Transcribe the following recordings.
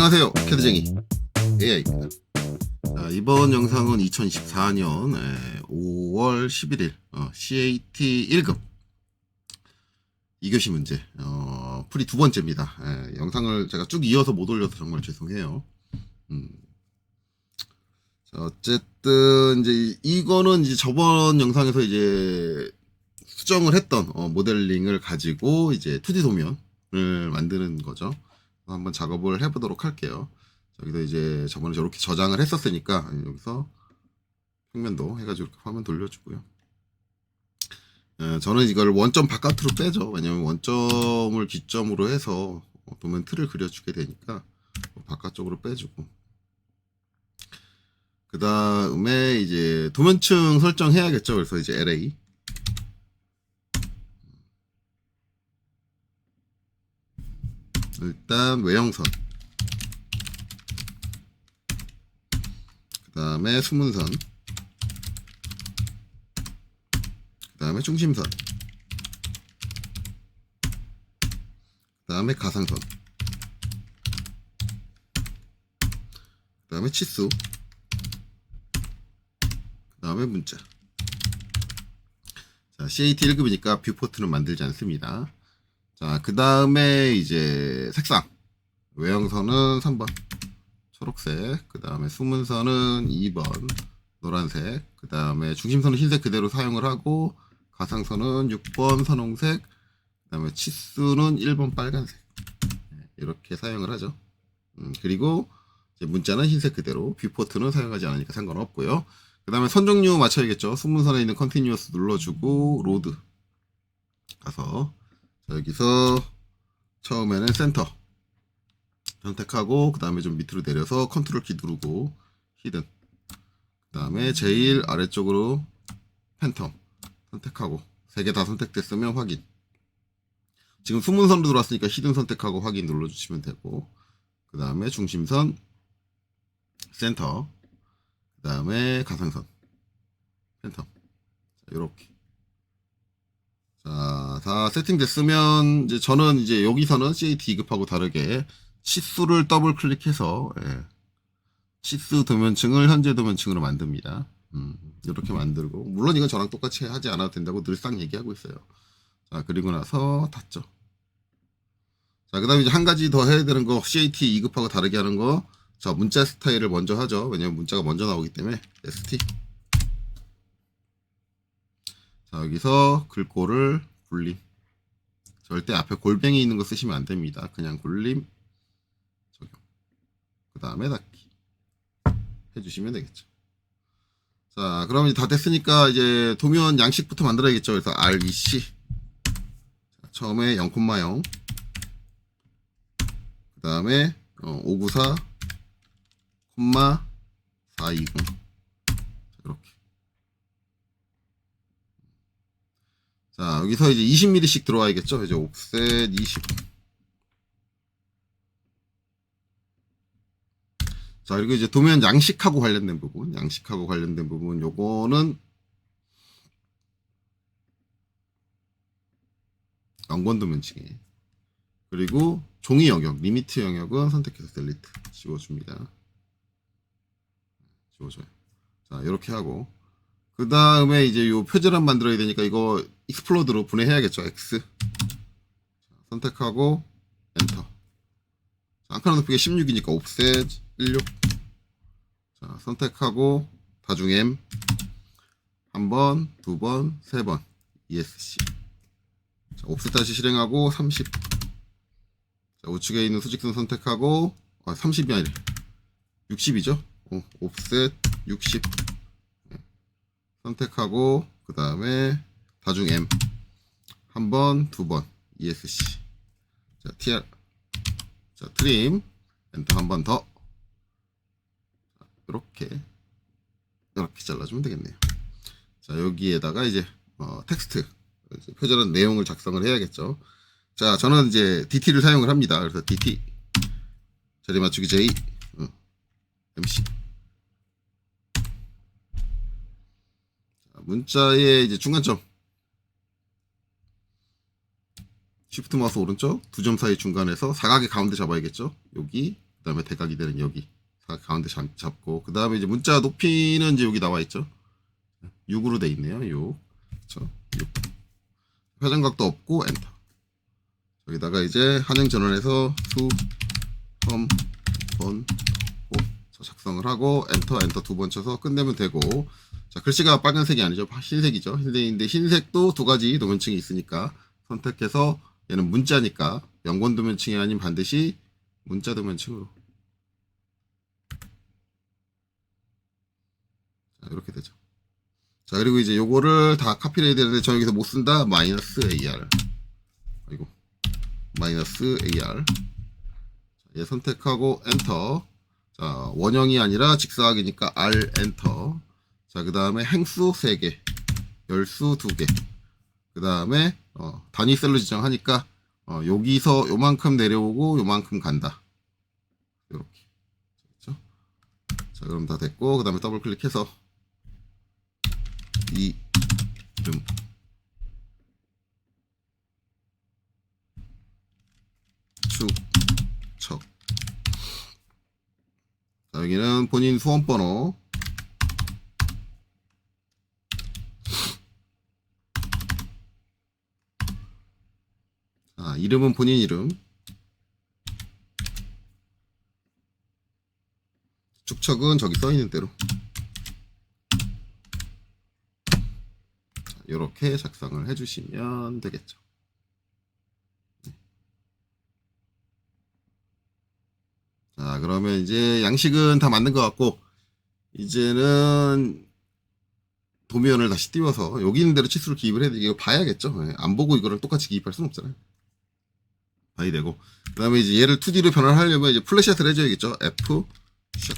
안녕하세요, 캐드쟁이 AI입니다. 자, 이번 영상은 2024년 5월 11일 CAT 1급 2교시 문제 풀이 두 번째입니다. 영상을 제가 쭉 이어서 못 올려서 정말 죄송해요. 자, 어쨌든 이제 이거는 이제 저번 영상에서 이제 수정을 했던 모델링을 가지고 이제 2D 도면을 만드는 거죠. 한번 작업을 해보도록 할게요. 여기서 이제 저번에 저렇게 저장을 했었으니까 여기서 평면도 해가지고 이렇게 화면 돌려주고요. 저는 이걸 원점 바깥으로 빼죠. 왜냐면 원점을 기점으로 해서 도면 틀을 그려주게 되니까 바깥쪽으로 빼주고, 그 다음에 이제 도면층 설정해야겠죠. 그래서 이제 LA 일단 외형선, 그 다음에 수문선, 그 다음에 중심선, 그 다음에 가상선, 그 다음에 치수, 그 다음에 문자. 자, CAT 1급이니까 뷰포트는 만들지 않습니다. 자, 그 다음에 이제 색상. 외형선은 3번 초록색, 그 다음에 수문선은 2번 노란색, 그 다음에 중심선은 흰색 그대로 사용을 하고, 가상선은 6번 선홍색, 그 다음에 치수는 1번 빨간색. 이렇게 사용을 하죠. 그리고 이제 문자는 흰색 그대로, 뷰포트는 사용하지 않으니까 상관없고요. 그 다음에 선 종류 맞춰야겠죠. 수문선에 있는 컨티뉴어스 눌러주고 로드 가서, 자, 여기서 처음에는 센터 선택하고, 그 다음에 좀 밑으로 내려서 컨트롤 키 누르고 히든, 그 다음에 제일 아래쪽으로 팬텀 선택하고, 3개 다 선택됐으면 확인. 지금 수문선으로 들어왔으니까 히든 선택하고 확인 눌러주시면 되고, 그 다음에 중심선, 센터, 그 다음에 가상선, 팬텀. 이렇게. 자, 다 세팅됐으면 이제 저는 이제 여기서는 CAT 2급하고 다르게 치수를 더블 클릭해서 치수 도면층을 현재 도면층으로 만듭니다. 이렇게 만들고, 물론 이건 저랑 똑같이 하지 않아도 된다고 늘상 얘기하고 있어요. 자, 그리고 나서 닫죠. 자, 그 다음에 이제 한 가지 더 해야 되는 거, CAT 2급하고 다르게 하는 거, 자, 문자 스타일을 먼저 하죠. 왜냐면 문자가 먼저 나오기 때문에 ST. 자, 여기서 글꼴을 굴림. 절대 앞에 골뱅이 있는 거 쓰시면 안 됩니다. 그냥 굴림, 적용. 그 다음에 닫기 해주시면 되겠죠. 자, 그럼 이제 다 됐으니까 이제 도면 양식부터 만들어야겠죠. 그래서 REC. 자, 처음에 0,0. 그 다음에 594, 420. 이렇게. 자, 여기서 이제 20mm씩 들어와야겠죠. 이제 옵셋 20. 자, 그리고 이제 도면 양식하고 관련된 부분, 요거는 영번 도면층에, 그리고 종이 영역, 리미트 영역은 선택해서 델리트 지워줍니다. 지워줘요. 자, 이렇게 하고, 그 다음에 이제 요 표제란 만들어야 되니까 이거 익스플로드로 분해해야겠죠. X. 자, 선택하고 엔터. 자, 한칸 높이가 16이니까 옵셋 16. 자, 선택하고 다중 M. 한 번, 두 번, 세 번. ESC. 자, 옵셋 다시 실행하고 30. 자, 우측에 있는 수직선 선택하고 30이 아니라 60이죠. 옵셋 60. 선택하고, 그 다음에 다중 M. 한 번, 두 번. ESC. 자, TR. 자, 트림. 엔터 한 번 더. 자, 이렇게 잘라주면 되겠네요. 자, 여기에다가 이제 텍스트, 이제 표절한 내용을 작성을 해야겠죠. 자, 저는 이제 DT를 사용을 합니다. 그래서 DT 자리 맞추기 J, MC. 자, 문자의 이제 중간점, 쉬프트 마우스 오른쪽 두 점 사이 중간에서 사각의 가운데 잡아야겠죠. 여기, 그 다음에 대각이 되는 여기 가운데 잡고, 그 다음에 이제 문자 높이는 이제 여기 나와 있죠. 6으로 돼 있네요. 6. 그렇죠. 6. 회전각도 없고 엔터. 여기다가 이제 한행 전원해서 수, 점, 번, 고 작성을 하고 엔터 2번 쳐서 끝내면 되고. 자, 글씨가 빨간색이 아니죠. 흰색이죠. 흰색인데 흰색도 두 가지 도면층이 있으니까 선택해서 얘는 문자니까 영권 도면층이 아닌 반드시 문자 도면층으로. 자, 이렇게 되죠. 자, 그리고 이제 요거를 다 카피를 해야 되는데 저 여기서 못 쓴다. 마이너스 AR. 아이고. 마이너스 AR. 얘 선택하고 엔터. 자, 원형이 아니라 직사각이니까 R 엔터. 자, 그 다음에 행수 3개, 열수 2개. 그 다음에 단위셀로 지정하니까 여기서 요만큼 내려오고 요만큼 간다. 요렇게. 그렇죠? 자, 그럼 다 됐고, 그 다음에 더블 클릭해서 이 이름 축척. 자, 여기는 본인 수험번호. 자, 이름은 본인 이름. 축척은 저기 써있는 대로. 이렇게 작성을 해주시면 되겠죠. 자, 그러면 이제 양식은 다 맞는 것 같고, 이제는 도면을 다시 띄워서 여기 있는 대로 치수를 기입을 해야 돼. 이거 봐야겠죠. 안 보고 이거를 똑같이 기입할 수는 없잖아요. 봐야 되고. 그 다음에 이제 얘를 2D로 변환을 하려면 이제 플랫샷을 해줘야겠죠. F 샷.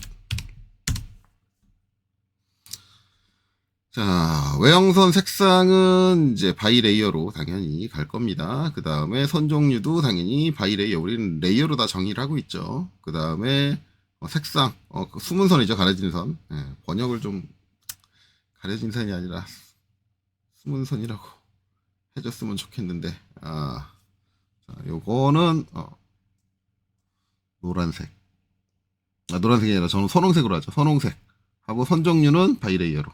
자, 외형선 색상은 이제 바이 레이어로 당연히 갈 겁니다. 그 다음에 선 종류도 당연히 바이 레이어. 우리는 레이어로 다 정의를 하고 있죠. 그 다음에 색상, 그 숨은 선이죠. 가려진 선. 번역을 좀 가려진 선이 아니라 숨은 선이라고 해줬으면 좋겠는데. 자, 요거는 노란색. 노란색이 아니라 저는 선홍색으로 하죠. 선홍색 하고 선 종류는 바이 레이어로.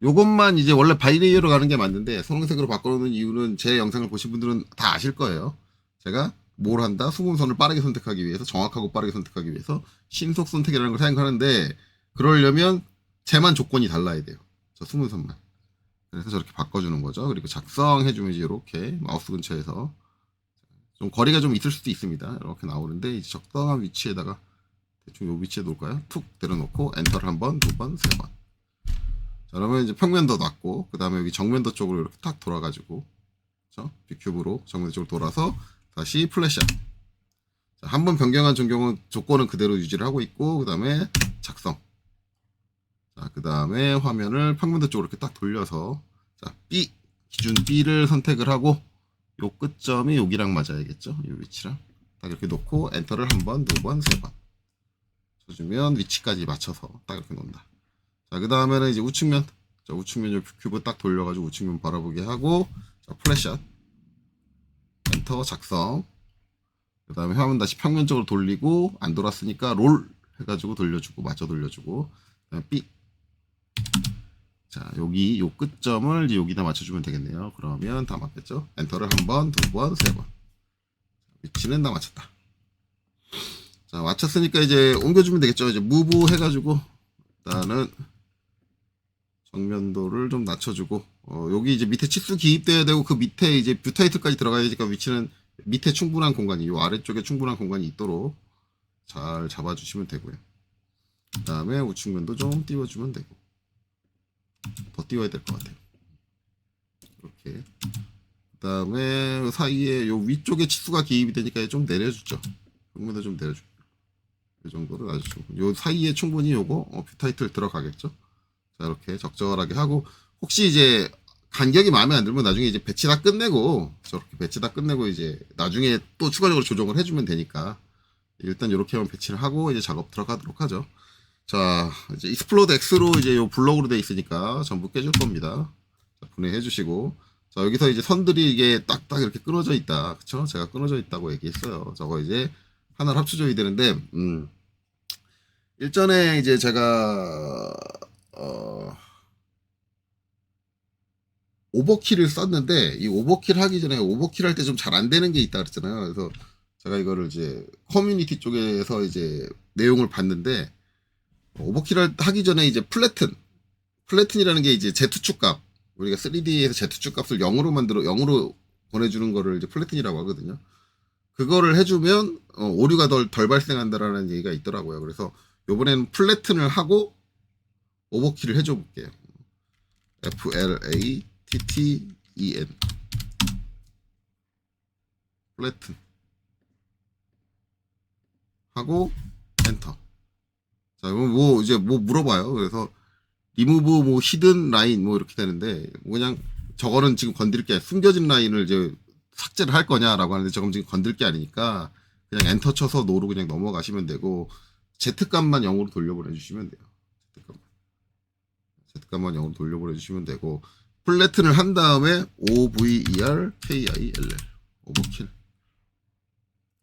요것만 이제 원래 바이레이어로 가는 게 맞는데 선홍색으로 바꿔놓는 이유는 제 영상을 보신 분들은 다 아실 거예요. 제가 뭘 한다? 수분선을 빠르게 선택하기 위해서, 정확하고 빠르게 선택하기 위해서 신속 선택이라는 걸 사용하는데, 그러려면 쟤만 조건이 달라야 돼요. 저 수분선만. 그래서 저렇게 바꿔주는 거죠. 그리고 작성해주면 이제 이렇게 마우스 근처에서 좀 거리가 좀 있을 수도 있습니다. 이렇게 나오는데 이제 적당한 위치에다가 대충 요 위치에 놓을까요? 툭 내려놓고 엔터를 한 번, 2번, 3번. 자, 그러면 이제 평면도 놨고, 그 다음에 여기 정면도 쪽으로 이렇게 탁 돌아가지고, 그렇죠? 뷰큐브로 정면도 쪽으로 돌아서 다시 플랫샷. 자, 한번 변경한 전경은 조건은 그대로 유지를 하고 있고, 그 다음에 작성. 자, 그 다음에 화면을 평면도 쪽으로 이렇게 딱 돌려서, 자, B, 기준 B를 선택을 하고, 요 끝점이 여기랑 맞아야겠죠? 요 위치랑. 딱 이렇게 놓고, 엔터를 한 번, 2번, 3번. 쳐주면 위치까지 맞춰서 딱 이렇게 놓는다. 자, 그 다음에는 이제 우측면. 자, 우측면 큐브 딱 돌려가지고 우측면 바라보게 하고, 자, 플랫샷. 엔터 작성. 그 다음에 화면 다시 평면적으로 돌리고, 안 돌았으니까 롤 해가지고 돌려주고, 맞춰 돌려주고, 그다음에 B. 자, 여기 요 끝점을 이제 여기다 맞춰주면 되겠네요. 그러면 다 맞겠죠? 엔터를 한 번, 2번, 3번. 위치는 다 맞췄다. 자, 맞췄으니까 이제 옮겨주면 되겠죠? 이제 무브 해가지고, 일단은, 정면도를 좀 낮춰주고, 여기 이제 밑에 치수 기입돼야 되고, 그 밑에 이제 뷰 타이틀까지 들어가야 되니까 위치는 밑에 충분한 공간이, 요 아래쪽에 충분한 공간이 있도록 잘 잡아주시면 되고요. 그 다음에 우측면도 좀 띄워주면 되고, 더 띄워야 될 것 같아요. 이렇게. 그 다음에 사이에 요 위쪽에 치수가 기입이 되니까 좀 내려주죠. 정면도 좀 내려주고. 이 정도로 놔주시고. 요 사이에 충분히 요거, 뷰 타이틀 들어가겠죠? 자, 이렇게 적절하게 하고, 혹시 이제 간격이 마음에 안 들면 나중에 이제 배치 다 끝내고, 저렇게 배치 다 끝내고 이제 나중에 또 추가적으로 조정을 해주면 되니까, 일단 이렇게만 배치를 하고 이제 작업 들어가도록 하죠. 자, 이제 익스플로드 X로 이제 요 블록으로 돼 있으니까 전부 깨줄 겁니다. 자, 분해해 주시고. 자, 여기서 이제 선들이 이게 딱딱 이렇게 끊어져 있다. 그쵸? 제가 끊어져 있다고 얘기했어요. 저거 이제 하나를 합쳐줘야 되는데, 일전에 이제 제가, 오버킬을 썼는데, 이 오버킬 하기 전에 오버킬 할 때 좀 잘 안 되는 게 있다 그랬잖아요. 그래서 제가 이거를 이제 커뮤니티 쪽에서 이제 내용을 봤는데, 오버킬 하기 전에 이제 플래튼이라는 게 이제 Z축 값, 우리가 3D에서 Z축 값을 0으로 보내주는 거를 이제 플래튼이라고 하거든요. 그거를 해주면 오류가 덜 발생한다라는 얘기가 있더라고요. 그래서 요번에는 플래튼을 하고 오버킬을 해줘 볼게요. FLATTEN 플래튼 하고 엔터. 자, 뭐 이제 뭐 물어봐요. 그래서 리무브 뭐 히든 라인 뭐 이렇게 되는데 그냥 저거는 지금 건드릴 게 숨겨진 라인을 이제 삭제를 할 거냐라고 하는데 저건 지금 건들 게 아니니까 그냥 엔터 쳐서 노로 그냥 넘어가시면 되고 Z값만 0으로 돌려보내 주시면 돼요. Z값만 0으로 돌려보내 주시면 되고 플래튼을 한 다음에 OVERKILL 오버킬.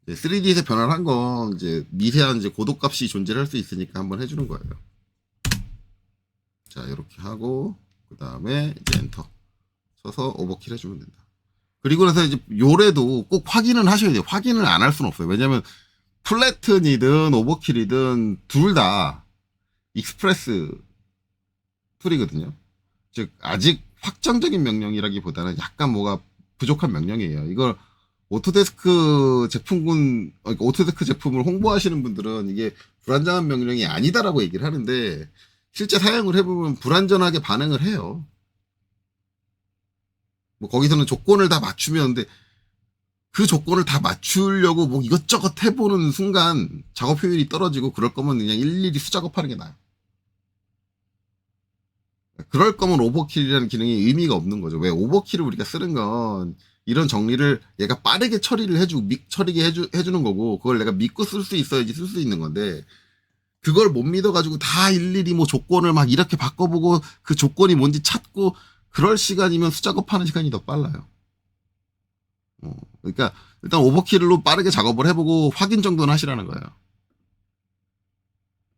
3D에서 변화를 한 건 이제 미세한 이제 고도값이 존재할 수 있으니까 한번 해주는 거예요. 자, 이렇게 하고 그 다음에 이제 엔터 쳐서 오버킬 해주면 된다. 그리고 나서 이제 요래도 꼭 확인은 하셔야 돼요. 확인을 안 할 수는 없어요. 왜냐면 플래튼이든 오버킬이든 둘 다 익스프레스 툴이거든요. 즉 아직 확정적인 명령이라기보다는 약간 뭐가 부족한 명령이에요. 이걸 오토데스크 제품을 홍보하시는 분들은 이게 불안정한 명령이 아니다라고 얘기를 하는데 실제 사용을 해보면 불안전하게 반응을 해요. 뭐 거기서는 조건을 다 맞추면 근데 그 조건을 다 맞추려고 뭐 이것저것 해보는 순간 작업 효율이 떨어지고 그럴 거면 그냥 일일이 수작업하는 게 나아요. 그럴 거면 오버킬이라는 기능이 의미가 없는 거죠. 왜 오버킬을 우리가 쓰는 건 이런 정리를 얘가 빠르게 처리를 처리게 해주는 거고 그걸 내가 믿고 쓸 수 있어야지 쓸 수 있는 건데 그걸 못 믿어가지고 다 일일이 뭐 조건을 막 이렇게 바꿔보고 그 조건이 뭔지 찾고 그럴 시간이면 수작업하는 시간이 더 빨라요. 그러니까 일단 오버킬로 빠르게 작업을 해보고 확인 정도는 하시라는 거예요.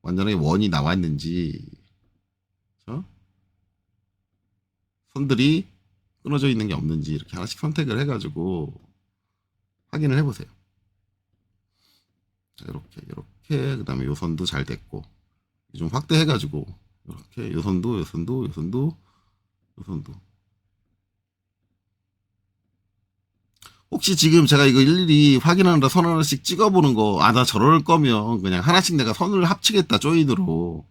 완전하게 원이 나와 있는지, 그렇죠? 선들이 끊어져 있는 게 없는지 이렇게 하나씩 선택을 해가지고 확인을 해보세요. 자, 이렇게 그다음에 요 선도 잘 됐고 좀 확대해가지고 이렇게 요 선도 혹시 지금 제가 이거 일일이 확인하느라 선 하나씩 찍어보는 거, 나 저럴 거면 그냥 하나씩 내가 선을 합치겠다, 조인으로.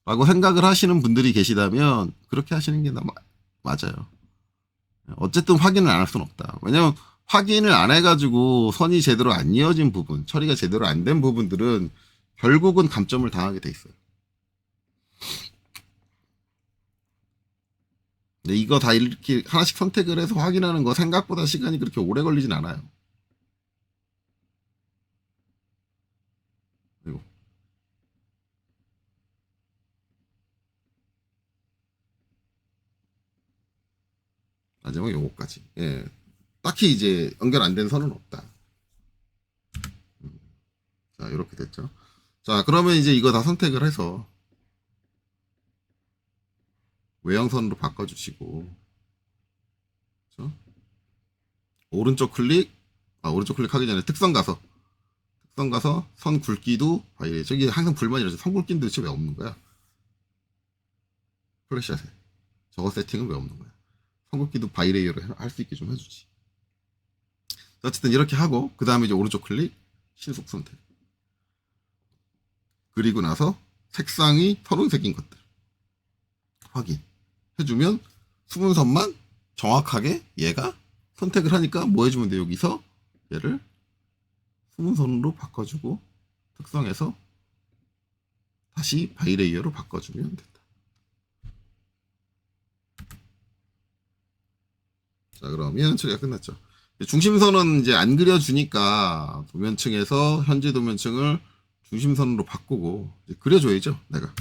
라고 생각을 하시는 분들이 계시다면, 그렇게 하시는 게 맞아요. 어쨌든 확인을 안 할 수는 없다. 왜냐면, 확인을 안 해가지고 선이 제대로 안 이어진 부분, 처리가 제대로 안 된 부분들은 결국은 감점을 당하게 돼 있어요. 근데 이거 다 이렇게 하나씩 선택을 해서 확인하는 거 생각보다 시간이 그렇게 오래 걸리진 않아요. 그리고 마지막에 요거까지. 예. 딱히 이제 연결 안 된 선은 없다. 자, 이렇게 됐죠. 자, 그러면 이제 이거 다 선택을 해서 외형선으로 바꿔주시고, 그렇죠? 오른쪽 클릭하기 전에 특성 가서 선 굵기도 저기 항상 불만이라서 선 굵기는 도대체 왜 없는 거야? 플래시샷에 저거 세팅은 왜 없는 거야? 선 굵기도 바이레이어로 할 수 있게 좀 해주지. 어쨌든 이렇게 하고 그 다음에 이제 오른쪽 클릭 신속 선택. 그리고 나서 색상이 선홍색인 것들 확인 해주면 숨은 선만 정확하게 얘가 선택을 하니까 뭐 해주면 돼? 여기서 얘를 숨은 선으로 바꿔주고 특성에서 다시 바이레이어로 바꿔주면 된다. 자, 그러면 처리가 끝났죠. 중심선은 이제 안 그려주니까 도면층에서 현재 도면층을 중심선으로 바꾸고 그려줘야죠. 내가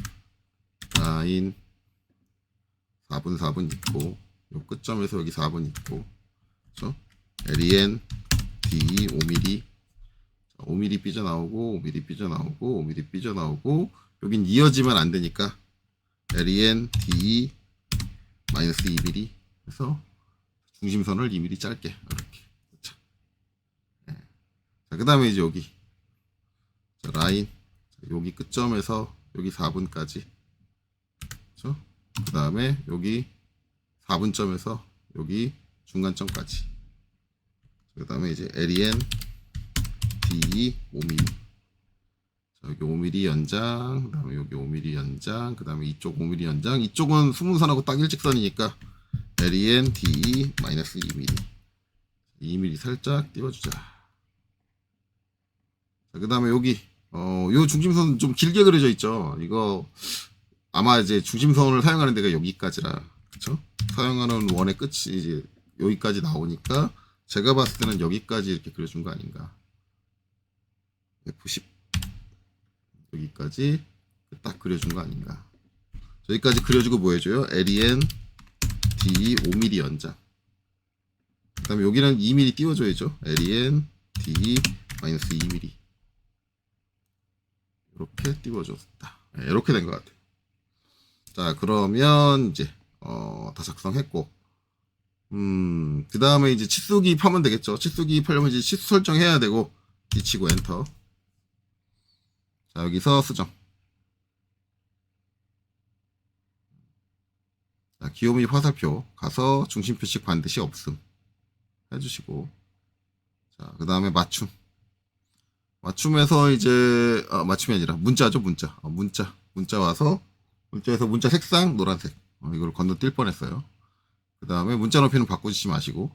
라인 4분 있고 요 끝점에서 여기 4분 있고 그렇죠? LEN D 5mm 5mm 삐져나오고 5mm 삐져나오고 5mm 삐져나오고 여긴 이어지면 안 되니까 LEN DE 마이너스 2mm 해서 중심선을 2mm 짧게 이렇게. 자, 네. 그 다음에 이제 여기 자, 라인 여기 끝점에서 여기 4분까지 그렇죠? 그 다음에 여기 4분점에서 여기 중간점까지 그 다음에 이제 LEN DE 5mm 자, 여기 5mm 연장 그 다음에 여기 5mm 연장 그 다음에 이쪽 5mm 연장 이쪽은 수문선하고 딱 일직선이니까 LEN DE 마이너스 2mm 2mm 살짝 띄워주자. 자, 그 다음에 여기 요 중심선 좀 길게 그려져 있죠. 이거 아마 이제 중심선을 사용하는 데가 여기까지라 그쵸? 사용하는 원의 끝이 이제 여기까지 나오니까 제가 봤을 때는 여기까지 이렇게 그려준 거 아닌가. F10 여기까지 딱 그려준 거 아닌가. 여기까지 그려주고 뭐 해줘요? LEN D 5mm 연장. 그 다음에 여기는 2mm 띄워줘야죠. LEN D 마이너스 2mm 이렇게 띄워줬다. 네, 이렇게 된 것 같아요. 자 그러면 이제 다 작성했고 그 다음에 이제 치수 기입하면 되겠죠. 치수 기입하려면 이제 치수 설정해야 되고 뒤치고 엔터. 자 여기서 수정. 자 기호 및 화살표 가서 중심 표식 반드시 없음 해주시고 자 그 다음에 맞춤. 맞춤에서 이제 맞춤이 아니라 문자죠. 문자 와서 문자에서 문자 색상 노란색 이걸 건너뛸 뻔했어요. 그 다음에 문자 높이는 바꾸지 마시고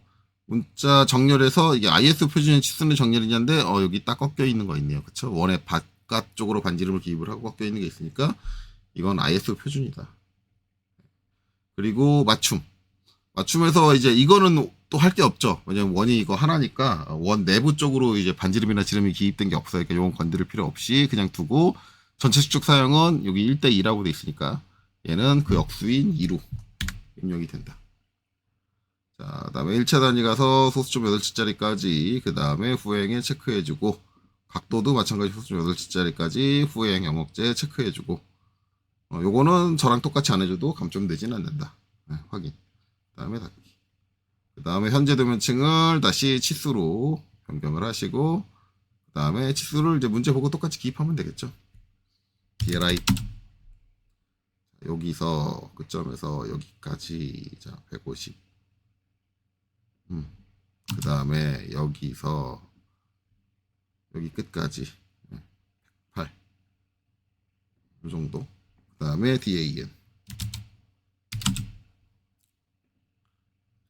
문자 정렬에서 이게 IS 표준의 치수는 정렬이냐인데 여기 딱 꺾여 있는 거 있네요. 그쵸? 원의 바깥쪽으로 반지름을 기입을 하고 꺾여 있는 게 있으니까 이건 IS 표준이다. 그리고 맞춤에서 이제 이거는 또 할 게 없죠. 왜냐면 원이 이거 하나니까 원 내부 쪽으로 이제 반지름이나 지름이 기입된 게 없어요. 그러니까 이건 건드릴 필요 없이 그냥 두고 전체 수축 사용은 여기 1대2라고 돼 있으니까 얘는 그 역수인 2로 입력이 된다. 자, 그 다음에 1차 단위 가서 소수점 8자리까지 그 다음에 후행에 체크해주고 각도도 마찬가지 소수점 8자리까지 후행 영역제 체크해주고 요거는 저랑 똑같이 안 해줘도 감점되진 않는다. 네, 확인. 그 다음에 닫기. 그 다음에 현재 도면층을 다시 치수로 변경을 하시고 그 다음에 치수를 이제 문제 보고 똑같이 기입하면 되겠죠. DLI 여기서 끝점에서 여기까지 자 150. 그 다음에 여기서 여기 끝까지 8. 이 정도. 그 다음에 DAN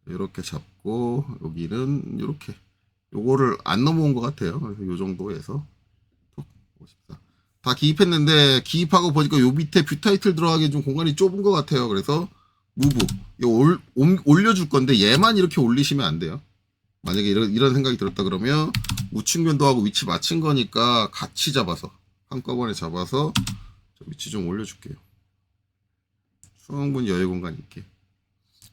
이렇게 잡고 여기는 이렇게 요거를 안 넘어온 것 같아요. 그래서 요 정도에서 54. 다 기입했는데 기입하고 보니까 요 밑에 뷰 타이틀 들어가기 좀 공간이 좁은 것 같아요. 그래서 무브 이거 올려줄 건데 얘만 이렇게 올리시면 안 돼요. 만약에 이런 생각이 들었다 그러면 우측 면도하고 위치 맞춘 거니까 같이 잡아서 한꺼번에 잡아서 위치 좀 올려줄게요. 충분히 여유 공간 있게.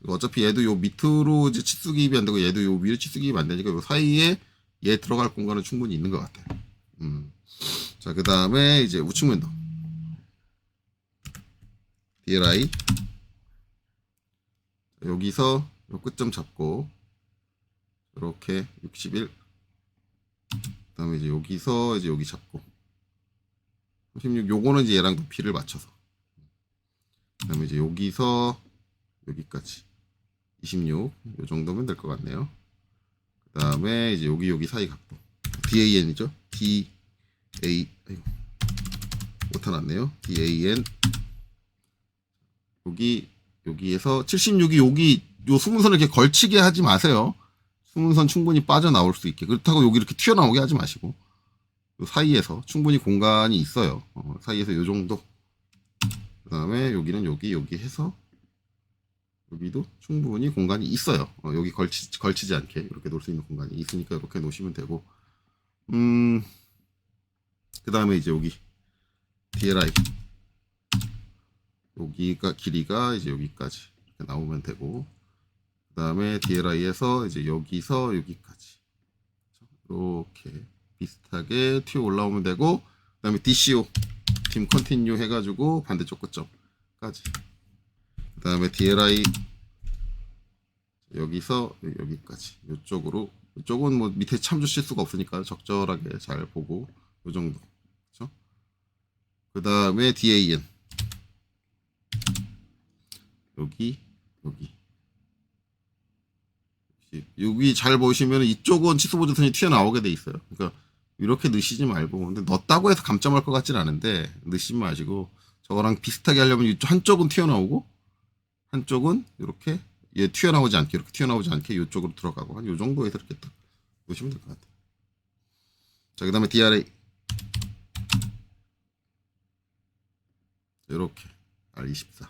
어차피 얘도 요 밑으로 이제 치수 기입이 안 되고 얘도 요 위로 치수 기입이 안 되니까 요 사이에 얘 들어갈 공간은 충분히 있는 것 같아요. 자, 그 다음에 이제 우측 면도 DLI 여기서 요 끝점 잡고 이렇게 61. 그 다음에 이제 여기서 이제 여기 잡고 36. 요거는 이제 얘랑 높이를 맞춰서. 그 다음에 이제 여기서 여기까지 26. 요 정도면 될 것 같네요. 그 다음에 이제 여기 사이 각도 DAN이죠. DA 아이고 못하났네요. DAN 여기에서 76이 여기 요 수문선을 이렇게 걸치게 하지 마세요. 수문선 충분히 빠져나올 수 있게. 그렇다고 여기 이렇게 튀어나오게 하지 마시고 요 사이에서 충분히 공간이 있어요. 사이에서 요 정도. 그 다음에 여기는 여기 해서 여기도 충분히 공간이 있어요. 여기 걸치지 않게 이렇게 놓을 수 있는 공간이 있으니까 이렇게 놓으시면 되고 그 다음에 이제 여기 DLI 여기가 길이가 이제 여기까지 이렇게 나오면 되고 그 다음에 DLI에서 이제 여기서 여기까지 이렇게 비슷하게 튀어 올라오면 되고, 그 다음에 DCO 팀 컨티뉴 해가지고 반대쪽 끝점까지. 그 다음에 DLI 여기서 여기까지 이쪽으로. 이쪽은 뭐 밑에 참조 실수가 없으니까 적절하게 잘 보고 이 정도. 그렇죠? 그 다음에 DAN 여기 여기 잘 보시면 이쪽은 치수 보조선이 튀어나오게 돼 있어요. 그러니까 이렇게 넣으시지 말고, 근데 넣었다고 해서 감점할 것 같진 않은데 넣으시지 마시고, 저거랑 비슷하게 하려면 이쪽 한쪽은 튀어나오고 한쪽은 이렇게 얘 튀어나오지 않게, 이렇게 튀어나오지 않게 이쪽으로 들어가고, 한 요 정도에서 이렇게 딱 보시면 될 것 같아요. 자, 그 다음에 DRA 이렇게 R24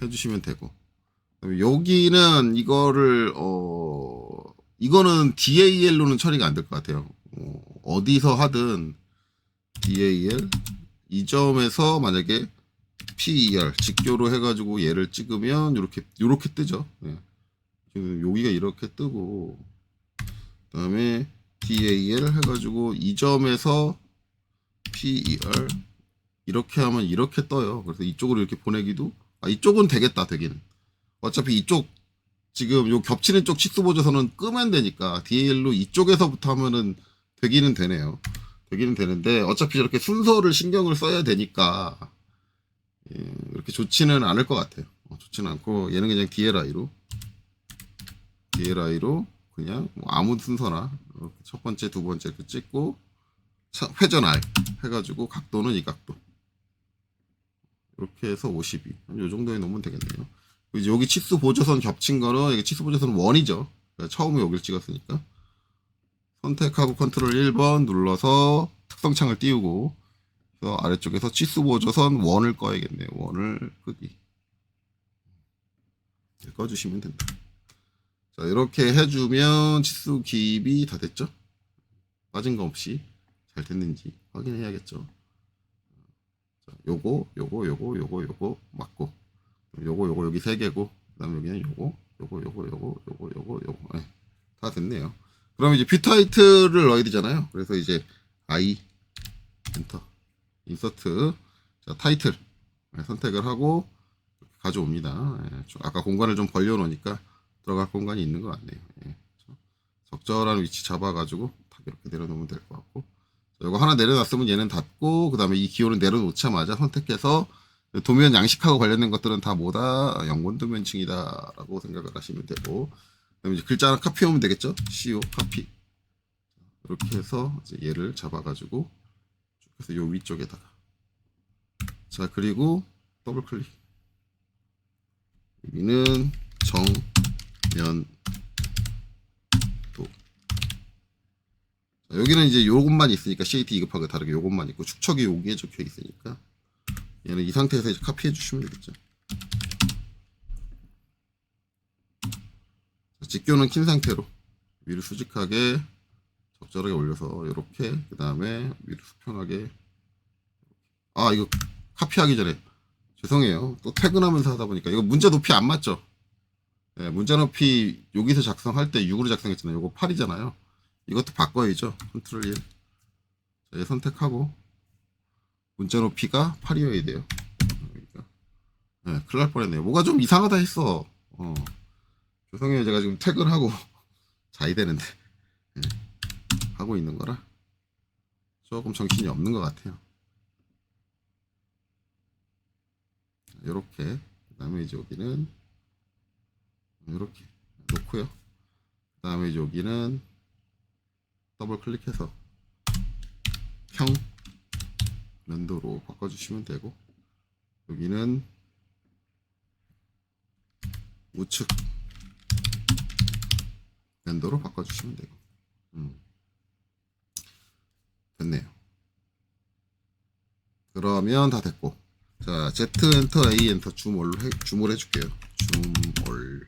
해주시면 되고, 여기는 이거를 이거는 DAL로는 처리가 안 될 것 같아요. 어디서 하든 DAL 이 점에서 만약에 PER 직교로 해가지고 얘를 찍으면 요렇게 뜨죠. 네. 지금 여기가 이렇게 뜨고, 그다음에 DAL 해가지고 이 점에서 PER 이렇게 하면 이렇게 떠요. 그래서 이쪽으로 이렇게 보내기도, 이쪽은 되겠다. 되긴 어차피 이쪽 지금 요 겹치는 쪽 치수 보조선은 끄면 되니까 DAL로 이쪽에서부터 하면은 되기는 되네요. 되기는 되는데 어차피 저렇게 순서를 신경을 써야 되니까 이렇게 좋지는 않을 것 같아요. 좋지는 않고, 얘는 그냥 DLI로 그냥 뭐 아무 순서나 첫 번째, 두 번째 이렇게 찍고, 회전 R 해가지고 각도는 이 각도 이렇게 해서 52. 이 정도에 놓으면 되겠네요. 이제 여기 치수 보조선 겹친 거는, 이게 치수 보조선 원이죠. 처음에 여기를 찍었으니까 선택하고 컨트롤 1번 눌러서 특성창을 띄우고, 그래서 아래쪽에서 치수 보조선 원을 꺼야겠네요. 원을 끄기 꺼주시면 된다. 자, 이렇게 해주면 치수 기입이 다 됐죠. 빠진 거 없이 잘 됐는지 확인해야겠죠. 자, 요거 맞고, 요거 여기 3개고, 그 다음에 여기는 요거 네, 다 됐네요. 그럼 이제 뷰 타이틀을 넣어야 되잖아요. 그래서 이제 I 엔터 인서트, 자 타이틀 선택을 하고 가져옵니다. 아까 공간을 좀 벌려 놓으니까 들어갈 공간이 있는 것 같네요. 적절한 위치 잡아가지고 딱 이렇게 내려놓으면 될 것 같고, 이거 하나 내려놨으면 얘는 닫고, 그 다음에 이 기호를 내려놓자마자 선택해서 도면 양식하고 관련된 것들은 다 뭐다? 영문 도면층이다 라고 생각을 하시면 되고, 그다음에 이제 글자 하나 카피하면 되겠죠? CO 카피. 이렇게 해서 이제 얘를 잡아가지고 쭉 해서 요 위쪽에다가, 자 그리고 더블 클릭, 여기는 정면도, 여기는 이제 요것만 있으니까 CAT 2급하고 다르게 요것만 있고, 축척이 여기에 적혀 있으니까 얘는 이 상태에서 이제 카피해 주시면 되겠죠. 직교는 킨 상태로 위로 수직하게 적절하게 올려서 이렇게, 그 다음에 위로 수평하게. 이거 카피하기 전에 죄송해요. 또 퇴근하면서 하다 보니까 이거 문자 높이 안 맞죠? 네, 문자 높이 여기서 작성할 때 6으로 작성했잖아요. 이거 8이잖아요. 이것도 바꿔야죠. 컨트롤 1. 자, 얘 선택하고 문자 높이가 8이어야 돼요. 그러니까. 네, 큰일 날 뻔했네요. 뭐가 좀 이상하다 했어. 죄송해요. 제가 지금 퇴근하고 자야 되는데 하고 있는 거라 조금 정신이 없는 것 같아요. 이렇게, 그 다음에 이제 여기는 이렇게 놓고요. 그 다음에 이제 여기는 더블 클릭해서 평 면도로 바꿔주시면 되고, 여기는 우측 면도로 바꿔주시면 되고. 됐네요. 그러면 다 됐고, 자 Z 엔터 A 엔터 줌올 해줄게요. 줌올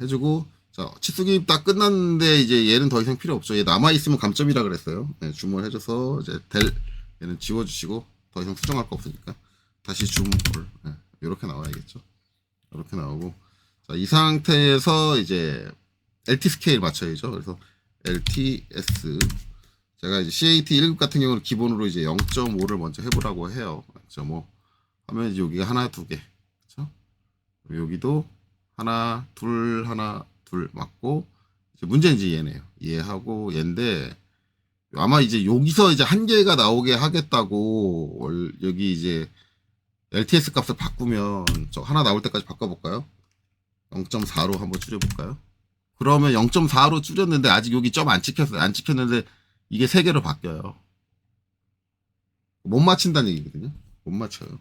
해주고, 자 치수 기입 다 끝났는데 이제 얘는 더 이상 필요 없죠. 얘 남아 있으면 감점이라 그랬어요. 네, 줌올 해줘서 이제 얘는 지워주시고, 더 이상 수정할 거 없으니까 다시 줌올. 네, 이렇게 나와야겠죠. 이렇게 나오고, 자 이 상태에서 이제 LT 스케일 맞춰야죠. 그래서 LTS. 제가 이제 CAT 1급 같은 경우는 기본으로 이제 0.5를 먼저 해보라고 해요. 0.5 하면 이제 여기가 하나, 두 개. 그쵸? 여기도 하나, 둘 맞고, 이제 문제는 이제 얘네요. 얘하고 얘인데, 아마 이제 여기서 이제 한 개가 나오게 하겠다고, 여기 이제 LTS 값을 바꾸면, 저 하나 나올 때까지 바꿔볼까요? 0.4로 한번 줄여볼까요? 그러면 0.4로 줄였는데, 아직 여기 점 안 찍혔어요. 안 찍혔는데, 이게 3개로 바뀌어요. 못 맞춘다는 얘기거든요. 못 맞춰요.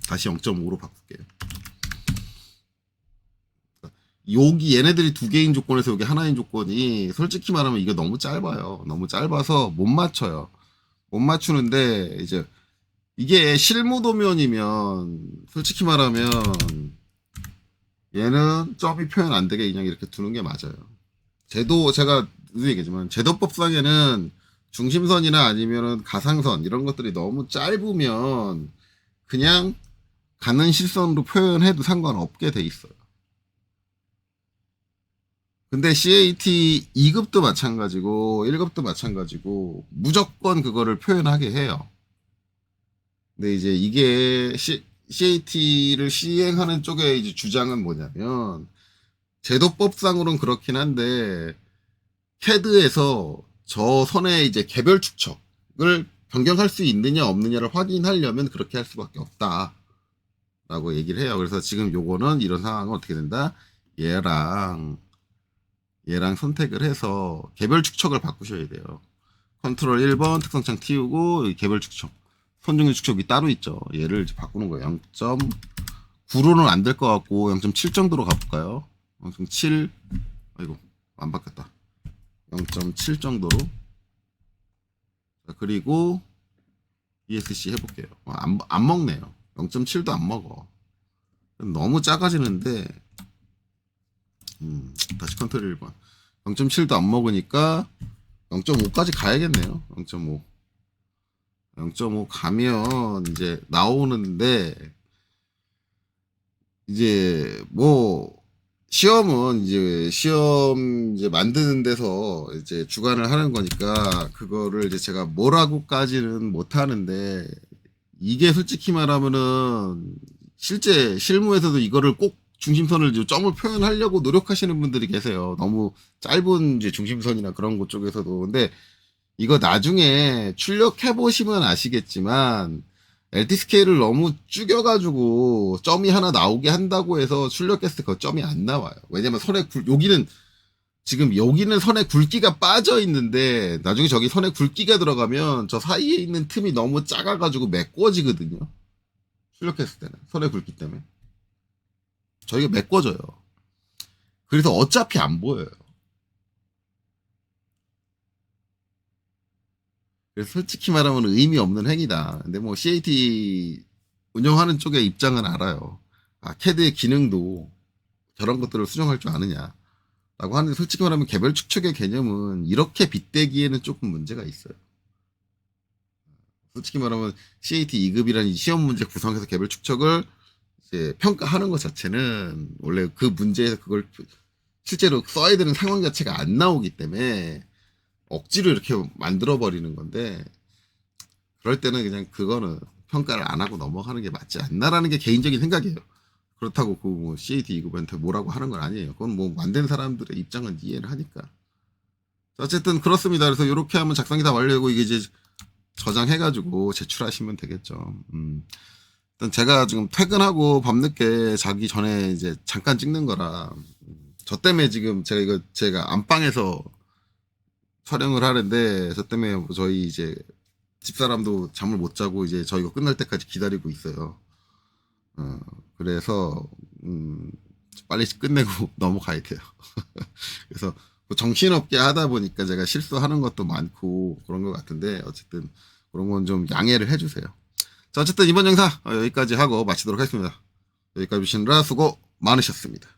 다시 0.5로 바꿀게요. 여기 얘네들이 2개인 조건에서 여기 하나인 조건이 솔직히 말하면 이거 너무 짧아요. 너무 짧아서 못 맞춰요. 못 맞추는데 이제 이게 실무도면이면 솔직히 말하면 얘는 점이 표현 안 되게 그냥 이렇게 두는 게 맞아요. 제가 늘 얘기하지만 제도법상에는 중심선이나 아니면은 가상선 이런 것들이 너무 짧으면 그냥 가는 실선으로 표현해도 상관없게 돼 있어요. 근데 CAT 2급도 마찬가지고 1급도 마찬가지고 무조건 그거를 표현하게 해요. 근데 이제 이게 CAT를 시행하는 쪽의 이제 주장은 뭐냐면 제도법상으로는 그렇긴 한데 CAD에서 저 선의 이제 개별 축척을 변경할 수 있느냐 없느냐를 확인하려면 그렇게 할 수밖에 없다라고 얘기를 해요. 그래서 지금 요거는 이런 상황은 어떻게 된다? 얘랑 선택을 해서 개별 축척을 바꾸셔야 돼요. 컨트롤 1번 특성창 띄우고 개별 축척. 선중률 축척이 따로 있죠. 얘를 이제 바꾸는 거예요. 0.9로는 안 될 것 같고 0.7 정도로 가볼까요? 0.7 아이고 안 바뀌었다. 0.7 정도로. 자, 그리고 ESC 해볼게요. 안 먹네요. 0.7도 안 먹어. 너무 작아지는데 다시 컨트롤 1번. 0.7도 안 먹으니까 0.5까지 가야겠네요. 0.5 가면 이제 나오는데 이제 뭐 시험은 이제 시험 이제 만드는 데서 이제 주관을 하는 거니까 그거를 이제 제가 뭐라고까지는 못 하는데 이게 솔직히 말하면은 실제 실무에서도 이거를 꼭 중심선을 점을 표현하려고 노력하시는 분들이 계세요. 너무 짧은 이제 중심선이나 그런 것 쪽에서도. 근데 이거 나중에 출력해 보시면 아시겠지만 LT 스케일을 너무 죽여가지고 점이 하나 나오게 한다고 해서 출력했을 때 그 점이 안 나와요. 왜냐면 여기는 선에 굵기가 빠져 있는데 나중에 저기 선에 굵기가 들어가면 저 사이에 있는 틈이 너무 작아가지고 메꿔지거든요. 출력했을 때는 선의 굵기 때문에 저희가 메꿔져요. 그래서 어차피 안 보여요. 그래서 솔직히 말하면 의미 없는 행위다. 근데 뭐 CAT 운영하는 쪽의 입장은 알아요. CAD의 기능도 저런 것들을 수정할 줄 아느냐. 라고 하는데 솔직히 말하면 개별 축척의 개념은 이렇게 빗대기에는 조금 문제가 있어요. 솔직히 말하면 CAT 2급이라는 시험 문제 구성해서 개별 축척을 이제 평가하는 것 자체는 원래 그 문제에서 그걸 실제로 써야 되는 상황 자체가 안 나오기 때문에 억지로 이렇게 만들어 버리는 건데 그럴 때는 그냥 그거는 평가를 안 하고 넘어가는 게 맞지 않나라는 게 개인적인 생각이에요. 그렇다고 그 뭐 CAT 2급한테 뭐라고 하는 건 아니에요. 그건 뭐 만든 사람들의 입장은 이해를 하니까. 어쨌든 그렇습니다. 그래서 이렇게 하면 작성이 다 완료되고 이게 이제 저장해가지고 제출하시면 되겠죠. 일단 제가 지금 퇴근하고 밤늦게 자기 전에 이제 잠깐 찍는 거라 저 때문에 지금 제가 안방에서 촬영을 하는데 저 때문에 뭐 저희 이제 집사람도 잠을 못 자고 이제 저희가 끝날 때까지 기다리고 있어요. 그래서 빨리 끝내고 넘어가야 돼요. 그래서 뭐 정신없게 하다 보니까 제가 실수하는 것도 많고 그런 것 같은데 어쨌든 그런 건 좀 양해를 해주세요. 자, 어쨌든 이번 영상 여기까지 하고 마치도록 하겠습니다. 여기까지 보시느라 수고 많으셨습니다.